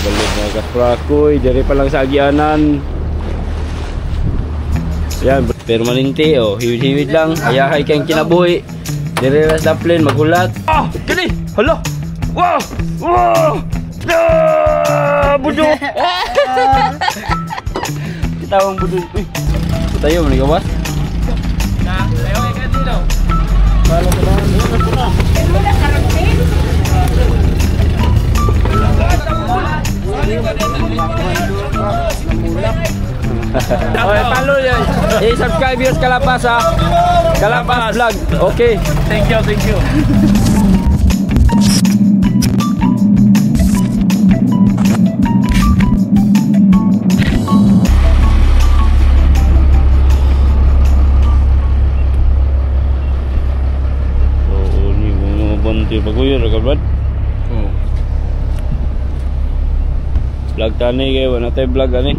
balod mga kasprakoy, diri pa lang sa agianan. Yan, permanente oh, hiwid-hiwid lang, ayahay kayong kinabuhi. Diri ras daplin magulat. Ah, kini. Hala. Wow! Wow! Budo. Kita ang budo. Uy. Tayo man gawas. Na, tayo kay dito. Balo ko lang. Wala karapin. Okay, follow yan. I-subscribe yung Kalapas ha. Kalapas vlog. Okay. Thank you, thank you. Oo, ni mga banti baguyo ra kabrad. Oo. Vlog tani kay wala tay vlog ani.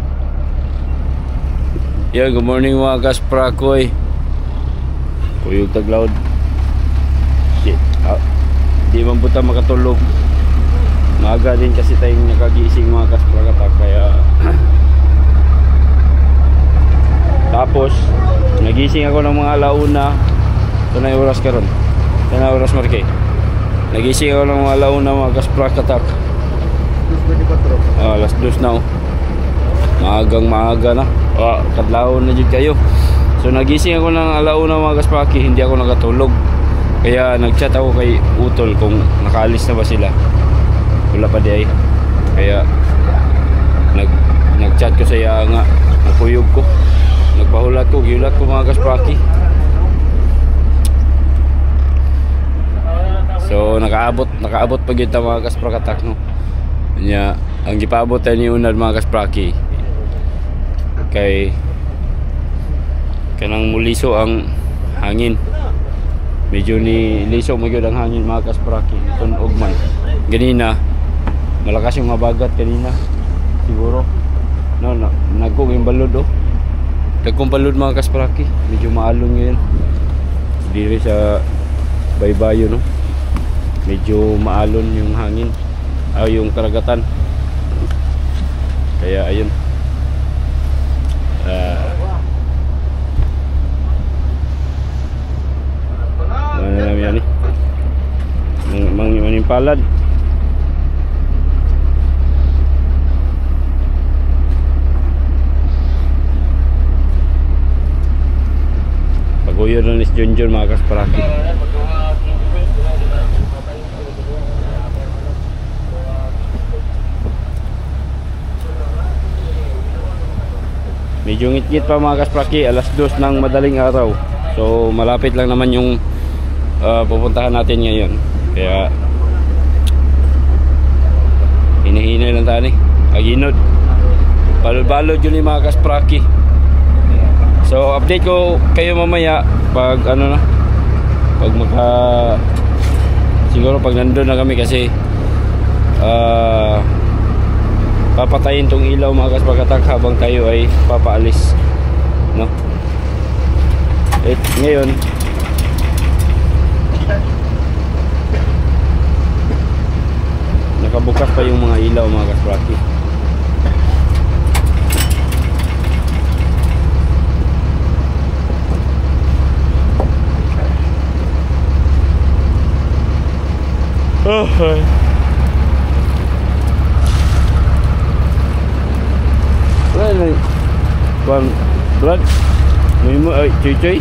Yeah, good morning mga kasprakoy. Kuyog taglaod. Di man buta makatulog. Maaga din kasi tayong nakagising mga kasprakatak. Kaya tapos nagising ako ng mga alauna. Ito na yung oras karon. Ito na oras marke. Nagising ako ng mga alauna mga kasprakatak. Alas 2 na oh. Maaga na. Kadlaw na jud kayo. So nagising ako ng alauna mga kaspraki, hindi ako nakatulog. Kaya nagchat ako kay Utol kung nakaalis na ba sila. Wala pa di ay. Kaya nagchat ko sa iya nga, nakuyog ko. Nagpahulat ko, giulat ko mga kaspraki. So nakaabot pa gyud ta mga kasprakatak no. Nya ang gipaabot ni unad mga kaspraki kay kanang muliso ang hangin. Medyo ni liso magyud ang hangin mga kaspraki. Tunog man. Ganina malakas yung mabagat kanina. Siguro no nagkog yung balod oh. Nagkong balod mga kaspraki. Medyo maalon ngayon. Diri sa baybayo no. Medyo maalon yung hangin. Yung karagatan. Kaya ayun. Yan eh. Maning palad. Paguyo na ni Junjun mga kaspraki. Medyo ngit-ngit pa mga kaspraki, alas 2 ng madaling araw. So malapit lang naman yung pupuntahan natin ngayon. Kaya hinihinay lang tayo aginod. Balod-balod yun yung mga kaspraki. So update ko kayo mamaya pag ano na, pag siguro pag nandun na kami kasi papatayin tong ilaw mga kasprakatak habang tayo ay papaalis no. Ngayon nakabukas pa yung mga ilaw mga kaspraki. Brad, mo ay cuy.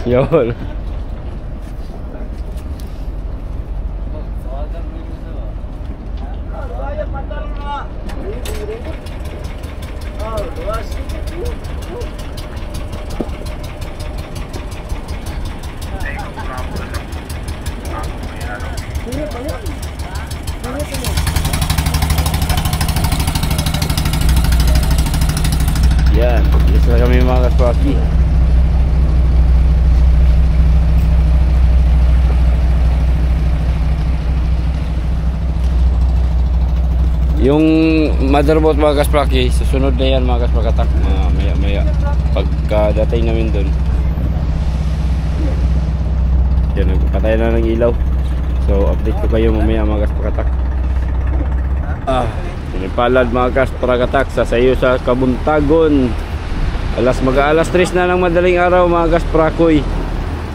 Yun. kami mga kaspraki. Yung motherboard mga kaspraki, susunod na yan mga kasprakatak, maya pagkadating namin dun. Yan, nagpatay na ng ilaw. So update ko kayo mamaya mga kasprakatak. Palad mga kasprakatak, sasayo sa Kabuntagon. Mag-alas 3 na ng madaling araw mga kasprakoy.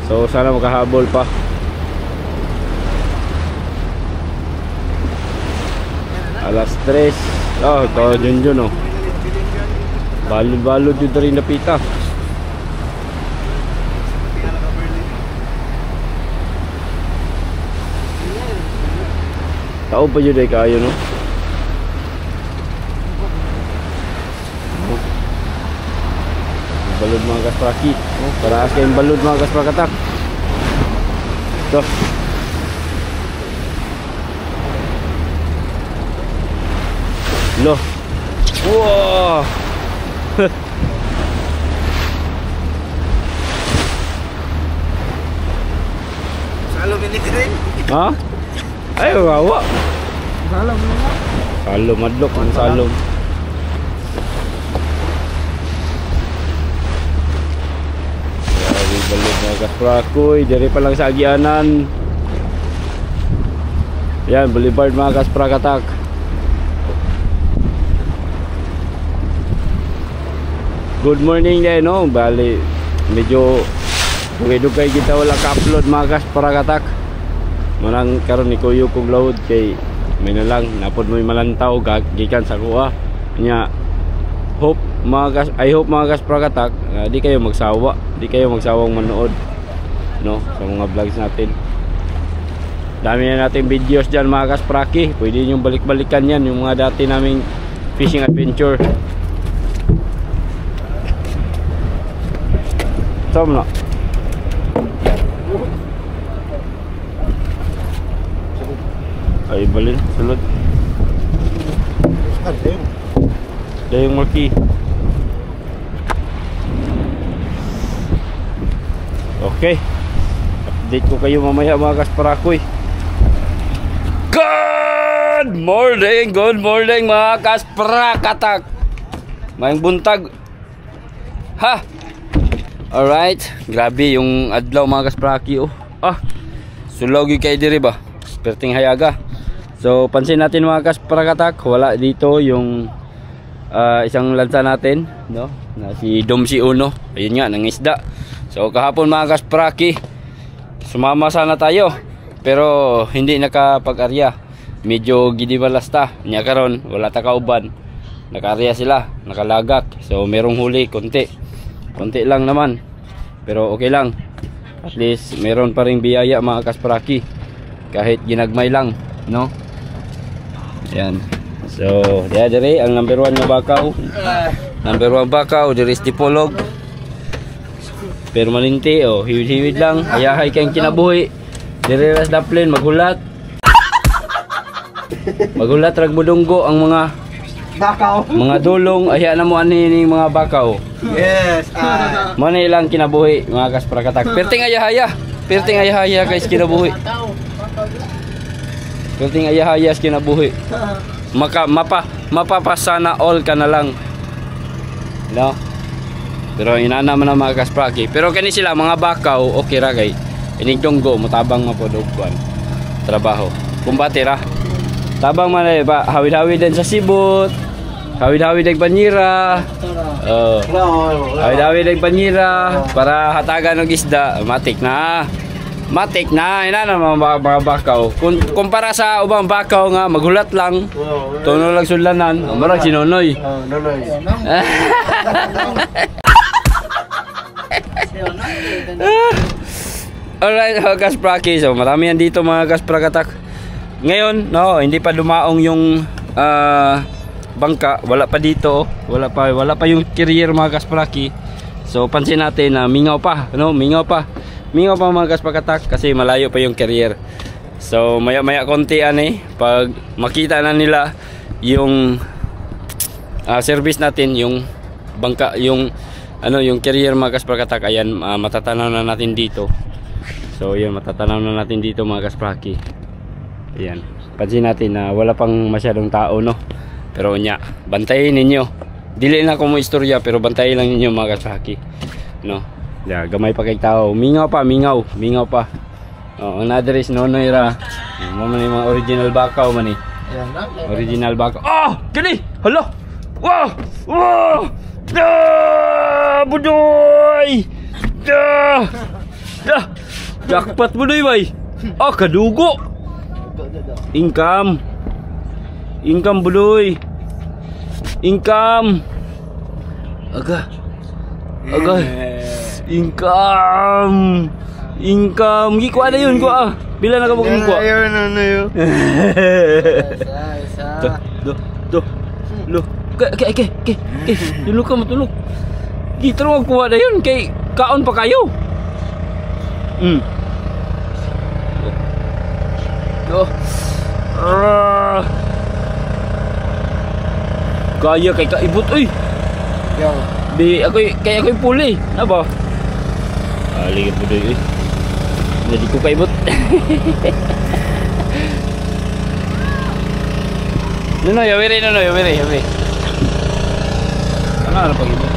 So sana makahabol pa. Alas 3. Oh, ito dyan oh. Balod-balod yun rin napita. Tao pa yun ay kayo no. Balod mga kaspraki. Oh, paraas kayong balod mga kasprakatak. Ito. Loh. Wow. Salom ini keren. Ha? Ay, wawa. Salom na. Salom madlok ang salom. Dari balod mga kasprakoy, dari pa lang sa agianan. Yan, Boulevard mga kasprakatak. Good morning din no, bali medyo dugay-dugay kita wala ka-upload mga kasprakatak. Manang karon ni kuyo kog load kay may na lang napod mo malantaw gikan sa kuha. Nya I hope mga kasprakatak, di kayo magsawang manood no sa mga vlogs natin. Dami na nating videos diyan mga kaspraki, pwede niyo balik-balikan yan yung mga dati naming fishing adventure. Tom na. Ay balin, sulod. Dayong marki. Okay. Update ko kayo mamaya mga kasprakoy. Good morning mga kasprakatak. Mayang buntag. Ha. Alright, grabe yung adlaw mga kaspraki oh. Sulog yung kay diri ba? Perting hayaga. So pansin natin mga kasprakatak, wala dito yung isang lansa natin, no? Na si Domsi Uno. Ayun nga, nangisda. So kahapon mga kaspraki, sumama sana tayo, pero hindi nakapag-arya. Medyo gidibalasta. Nya karon wala ta kauban. Naka-arya sila, nakalagak. So merong huli konti lang naman, pero okay lang, at least meron pa ring biyaya mga kaspraki kahit ginagmay lang no. Yan, so dire ang number 1 na bakaw, number 1 bakaw dire is Dipolog permanente oh, hiwid-hiwid lang, ayahay kayong kinabuhi dire ras daplin maghulat rag mudunggo ang mga bakaw, mga dulong aya na mo ani mga bakaw. Yes. Mani lang kinabuhi mga kasprakatak. Perting ayahaya guys kinabuhi. Perting ayahaya kinabuhi. Mapapasana all ka na lang. No? Pero inana man na mga kaspraki. Pero kani sila mga bakaw okay ra kay. Ining tunggo motabang mapodugwan. Trabaho. Kumbate ra. Tabang man ba hawid-hawid din sa sibot. Hawid-hawid ng banyera. Hawid-hawid ng banyera para hatagan ng isda. Matik na. Ina na mga bakaw. Kumpara sa ubang bakaw nga maghulat lang. Tuno lang sulanan. Marag sinonoy. Alright mga kaspraki. So marami yan dito mga kasprakatak. Ngayon no, hindi pa dumaong yung bangka, wala pa dito, wala pa yung carrier mga kaspraki. So pansin natin na mingaw pa mga kasprakatak kasi malayo pa yung carrier. So maya konti pag makita na nila yung service natin, yung bangka, yung ano yung carrier mga kasprakatak, ayan, matatanaw na natin dito. So yun, matatanaw na natin dito mga kaspraki. Ayan, pansin natin na wala pang masyadong tao, no? Pero nya, bantayin ninyo. Dili na ko mo istorya, pero bantayin lang ninyo mga kaspraki, no? Yeah, gamay pa kay tao. Mingaw pa. Oh, another is Nonoy ra. Mo man yung mga original bakaw man eh. Yan lang. Original bakaw. Ah, gani. Hala. Wow! Wow! Da! Budoy! Da! Da! Jackpot budoy bay. Ah, kadugo. Income. Income budoy. Income. Aga. Income. Gi ko ada yun ko ah. Bila na ka mo ko. Ayun, ano yun. Isa. Lo. Ke. Dulu ka matulog. Gi tro ko ada yun kay kaon pa kayo. Yo. Kaya kay kaibot uy. Yo. Di ako'y puli. Na ba? Ligat mo doy. Jadi ko kaibot. No, ya veré. Ano na pag-ibot?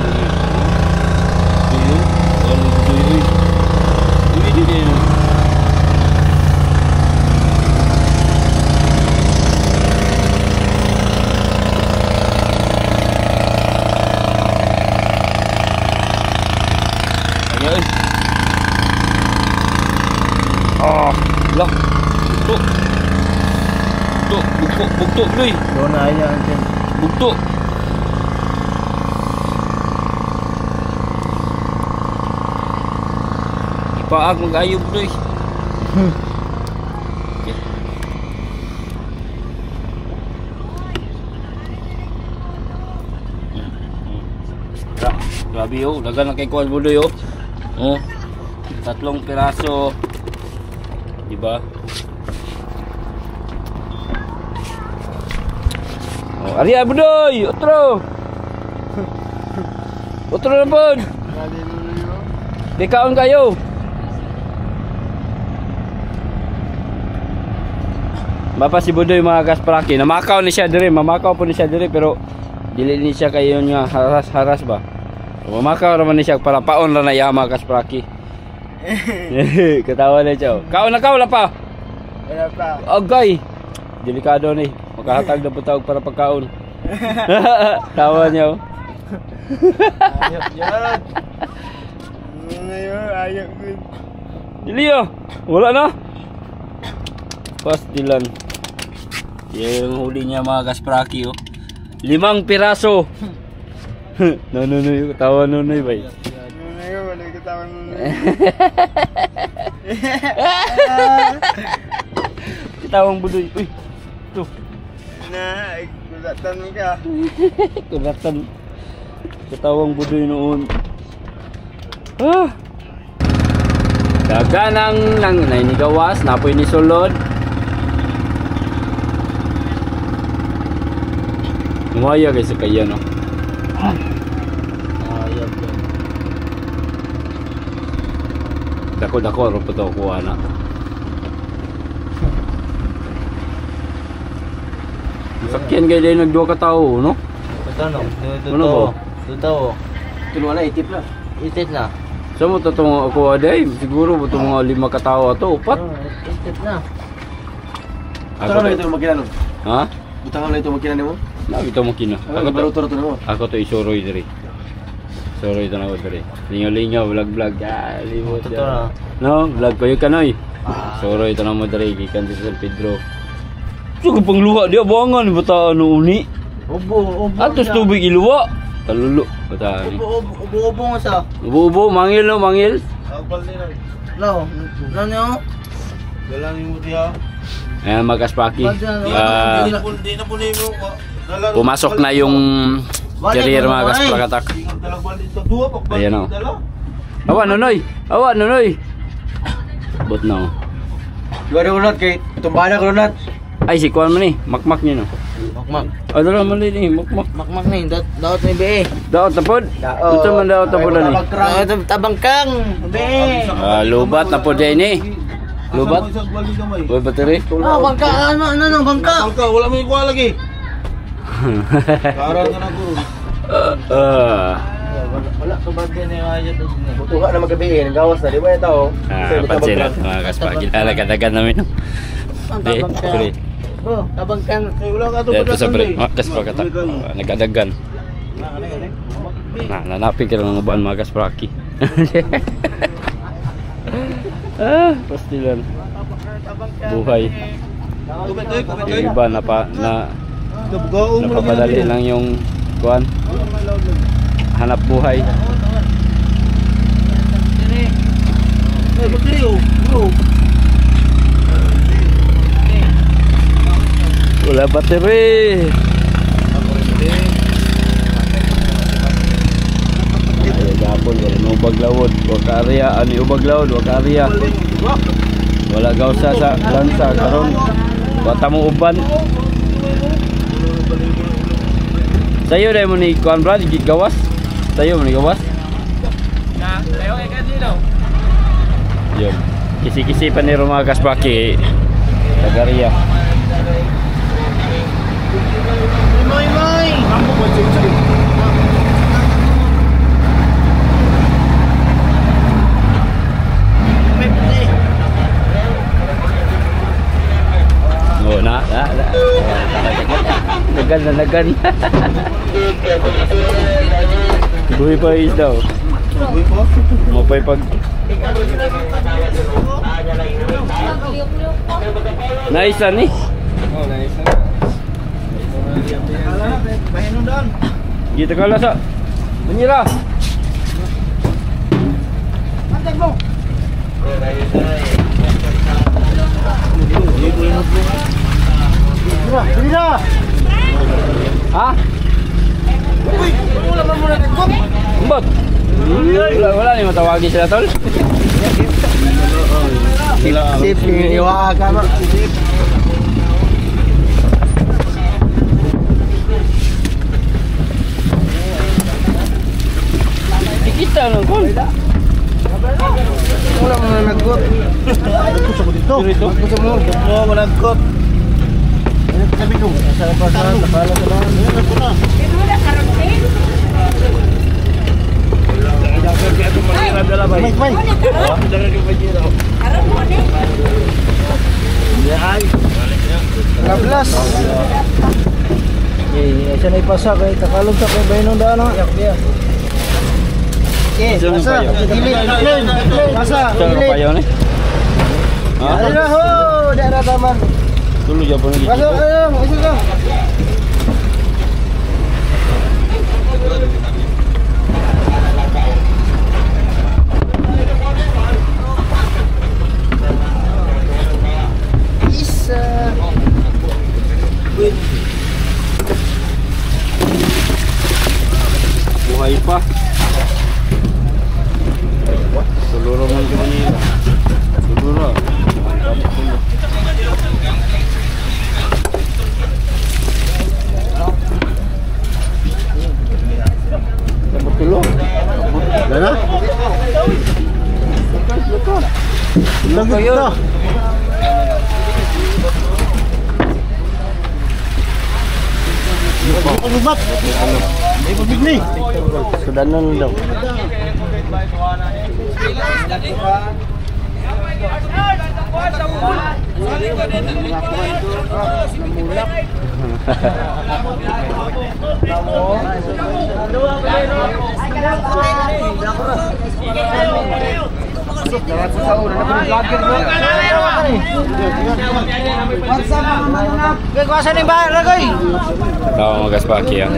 Lah. Bugto doy. Doon na yan. Bugto. Ipaag mag-ayog doy. Okay. Grabe yo, dagan na kay kuan mo doy yo. Oh. 3 piraso. Diba? Oh, ari abudoy, otro na pun. Dikaon kayo. Bapa si Budoy mga kaspraki, namakaw ni siya dire, mamakaw po ni siya dire pero dili ni siya kayo nga haras ba. Mamakaw naman ni siya para paon ra na iya mga kaspraki. Ketawa na siya. Kaon na wala pa. Wala pa. Okay. Delikado ni. Makahatag na butawag para pagkaon. Tawa niya. Ayok yan. Ayok good. Dili wala na. Pas dilan. Yung huli niya mga kaspraki 5 piraso. No, yung tawa nonoy bay. Wala katawan mo. Tawang Budoy. Uy. Tuh. Na, kulatan ka. Kulatan. Katawang Budoy noon. Ah. Daganang nang nainigawas, napoy ni sulod. Ngaya guys sa kaya no. Dako ro po to kuha na. Sakyan kay day nagduwa ka tao, no? Ito no. Ano ba? Ito. Wala itip na. Itit na. Sa mo to kuha day, siguro mo to mga 5 ka tao ato, 4. Itit na. Ako na ito makina no. Ha? Butang na ito makina nimo. Nabi to makina. Ako to nimo. Ako to isuroy diri. Sorry ito na ko diri. Lingaw vlog. Limot. No, vlog ko yung kanoy. Sorry ito na mo diri gikan sa San Pedro. So pang luha dia buangan bata ano uni. Obo. Atos tubig iluwa. Talulo bata ni. Obo nga sa. Ubo mangil. Agbal ni no. No. Dalang mo dia. Ayan magkaspaki. Di na po nimo. Pumasok na yung carrier mga kasprakatak. Ayan o. Awa nonoy. Bot na o. Gawin unat kay tumbahan ako unat. Ay si kuan man eh. Makmak niyo no. Makmak. Ano lang mali ni makmak. Makmak ni. Daot ni be. Daot tapod. Daot. Ito man daot tapod ni. Daot tabangkang. Be. Lubat na po dyan ni. Lubat. Uy, bateri. Ah, bangka. Ano, bangka. Bangka, wala may ikuha lagi. Karal ka na guru. Wala to ba din yung ayat to. Butuha na magabihin, gawas na, di ba ito? Pansin na mga kaspa. Kilala kadagan namin. Di, pre. Oh, tabangkang. Wala ka ito Dito sa pre. Mga kaspa kata. Nagkadagan. Nanapin ka lang ng ubaan mga kaspraki. Pastilan. Buhay. Yung iba napapadali lang yung kuan. Hanap buhay. Wala bateri. Ay gapon wala no baglawod, wa ka-area ani ubaglawod, wa ka-area. Wala gawsa sa lansa karon. Bata mo uban. Sayo dai mo ni kuan brad gawas. Sayo mo ni gawas. Na, sayo kay kanino. Yo. Kisi-kisi pa ni mga kasbaki. Tagaria. Moy. Oh, na. Nagan. Buhay pa is daw. Mapay pag naisa ni. Oh, nice. Bahinon doon. Gitu kala sa. Menyerah. Antek mo. Bira. Ha? Uy, wala man muna kagom. Umbot. Wala ni matawagi sila tol. Sip, iwa ka ba? Kita nang kon. Wala man nagkot. Gusto ko dito. Gusto mo. Wala nagkot. Sabi ko, sa pasaran, napala ko lang. Ito na. Ito na, karantin. May. Karang mo ni. Lablas. Siya na ipasa kay takalog sa kay bayinon daan na. Sino Pasa. payo? Clean. Pasa. Sino payo ni? Ha? Ano ho, dara taman. Tulo jabo ni. Masuk, masuk ka. Isa. Buhay pa. Tuluro man ko ni. Tuluro. Tulong. Dana? Lagi kita. Lumat. May pabigli. Sudanan daw. Tawa mga kaspaki ha.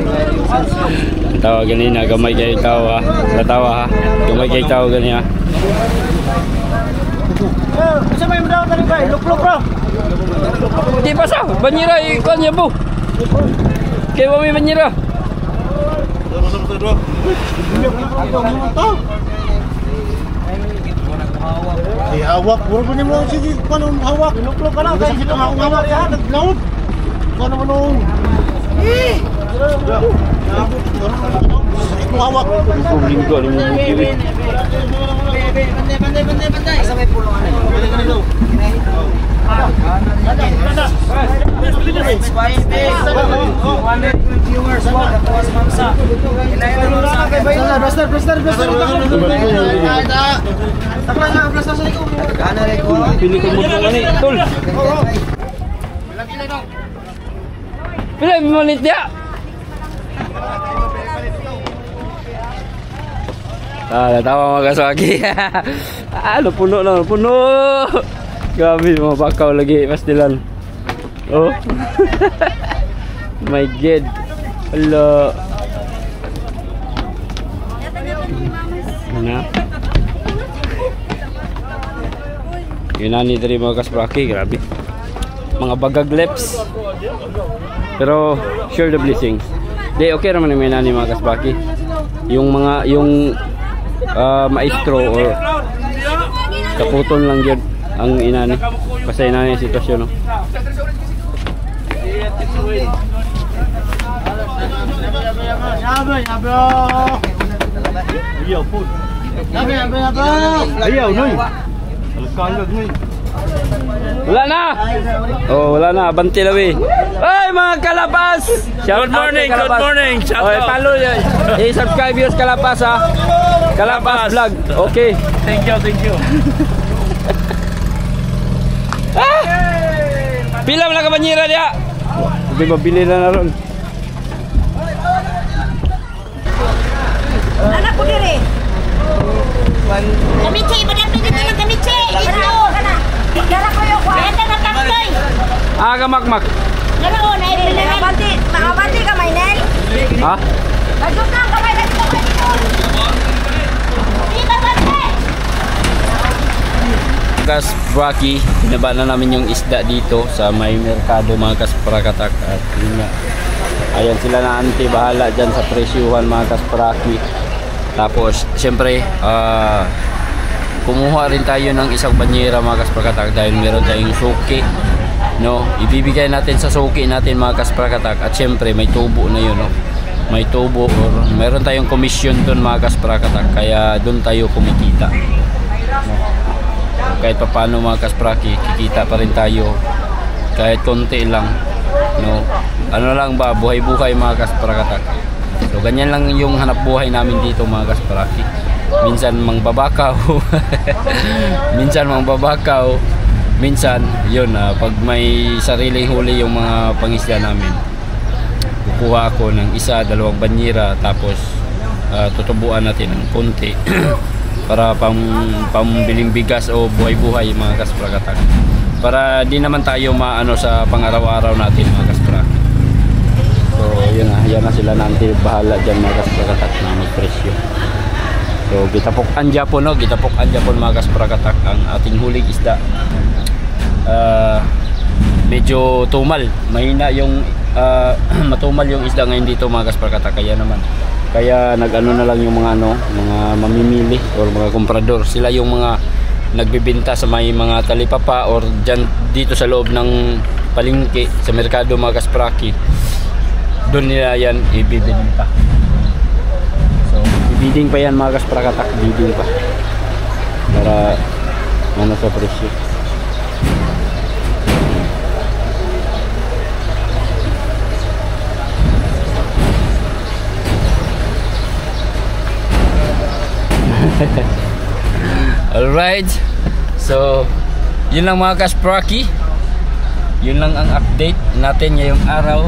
Tawa ganina, gamay kayo tawa. Natawa ha. Gamay kayo tawa ganina. Sa may daw tani ba? Lukluk bro. Di pa sa, banyera ikon niya po. Kaya mo may banyera. Hawak, puro ni mo sige paano hawak. Lukluk ka na kay sila hawak ya, naglaut. Ano mo nung Hawak. Linggo ni mo kiwi. Bandai. Asa may pulungan. Pili ko mo ni tol. Pili mo ulit dia. Natawa mga kaswagi. Puno na, puno. Grabe, mga bakaw lagi, mas dilan. Oh. My God. Hello. Na. Yunani dari mga kaspraki, grabe. Mga bagag lips. Pero sure the blessings. Di okay naman yung Yunani mga kaspraki. Yung mga maestro or kaputon lang yun ang inani kasi inani yung sitwasyon, no? Ayaw, noy. Alkalag, noy. Wala na! Oh, wala na. Banti lawi. Ay, mga Kalapas! Good morning, good morning. Shout Okay, out. follow yan. I-subscribe yung Kalapas, ha? Kalapas vlog. Okay. Thank you. Pila mo na kabanyera dia. Hindi mabili na ron. Anak ko diri. Kamichi, madami dito ng kamichi. Ito. Dara ko yung kwenta na taktoy. Aga makmak. Dara ko na ibili na banti. Nakabati ka may nel. Ha? Dagot na kamay dito. Dito banti. Gas Rocky, binaba na namin yung isda dito sa may merkado mga kasprakatak at yun nga. Ayan sila na auntie bahala dyan sa presyuhan mga kaspraki. Tapos siyempre kumuha rin tayo ng isang banyera mga kasprakatak dahil meron tayong suki, no? Ibibigay natin sa suki natin mga kasprakatak at siyempre may tubo na yun, no? May tubo or meron tayong commission doon mga kasprakatak kaya doon tayo kumikita, no? Kahit pa paano mga kaspraki, kikita pa rin tayo kahit konti lang, no? Ano lang ba, buhay-buhay mga kasprakatak. So ganyan lang yung hanap buhay namin dito mga kaspraki. Minsan mangbabakaw minsan yun, pag may sariling huli yung mga pangisda namin, kukuha ako ng isa, dalawang banyera tapos tutubuan natin ng konti para pambiling bigas o buhay-buhay mga kasprakatak. Para di naman tayo maano sa pang-araw-araw natin mga kasprakatak. So yun na, yan na sila nanti bahala dyan mga kasprakatak na magpresyo. So gitapok-an Japon, no? Gitapok-an Japon mga kasprakatak ang ating huling isda. Medyo tumal, mahina yung matumal yung isda ngayon dito mga kasprakatak, kaya nag-ano na lang yung mga mga mamimili or mga komprador. Sila yung mga nagbebenta sa may mga talipapa or dyan dito sa loob ng palengke sa merkado mga kaspraki. Doon nila yan ibibenta. So ibiding pa yan mga kasprakatak, ibiding pa para ano sa presyo. Alright, so yun lang mga kaspraki, yun lang ang update natin ngayong araw.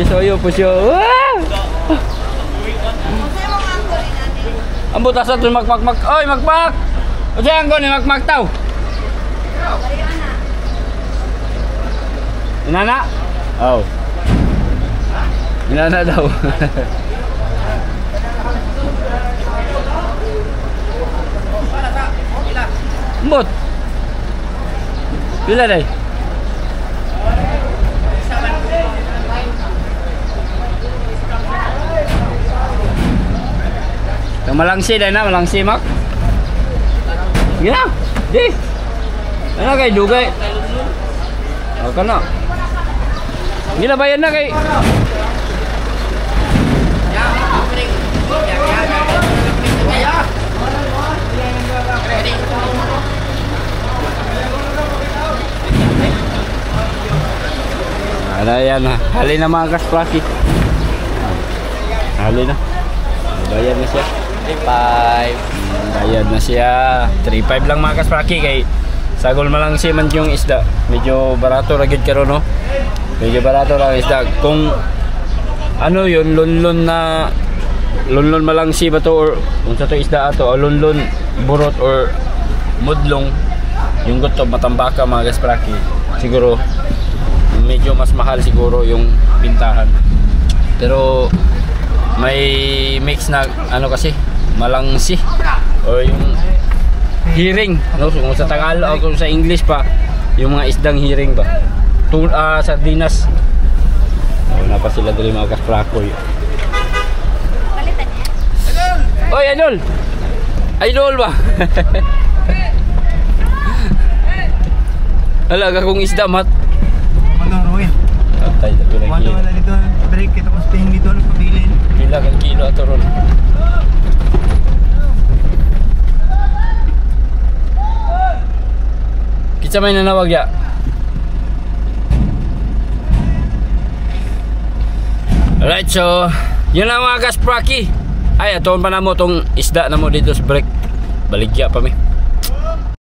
Soyo po siya. Ang butas at magmakmak. Oy magmak, o dyan ko ni magmak tao inana. Oh, inana daw. Mbot. Pila day? Malangsi day na, malangsi mak. Gina. Di. Ano kay dugay? O kana. Ginabayan na kay. Yan na. Hali na mga kaspraki. Hali na. Bayad na siya. 3.5. Bayad na siya. 3.5 lang mga kaspraki kay sagol malang si man yung isda. Medyo barato ragid karon no. Medyo barato lang isda. Kung ano yun, lunlun malang si ba to or kung sa to isda ato o lunlun burot or mudlong yung gusto matambaka mga kaspraki. Siguro medyo mas mahal siguro yung bintahan. Pero may mix na ano kasi malangsi o yung hiring ano kung sa Tagalog o kung sa English pa yung mga isdang hiring ba sardinas. Wala pa sila dali mga kasprakoy. Oy idol, idol ba? Alaga kong isda mat Ruin. tatay dito na kilo. Wala dito break kita mas pahing dito nagpabilin. Pila kang kilo ato ron. Kitsa may nanawag ya. Alright, so yun lang mga kaspraki. Ay, atoon pa na mo tong isda na mo dito sa break. Baligya pa mi.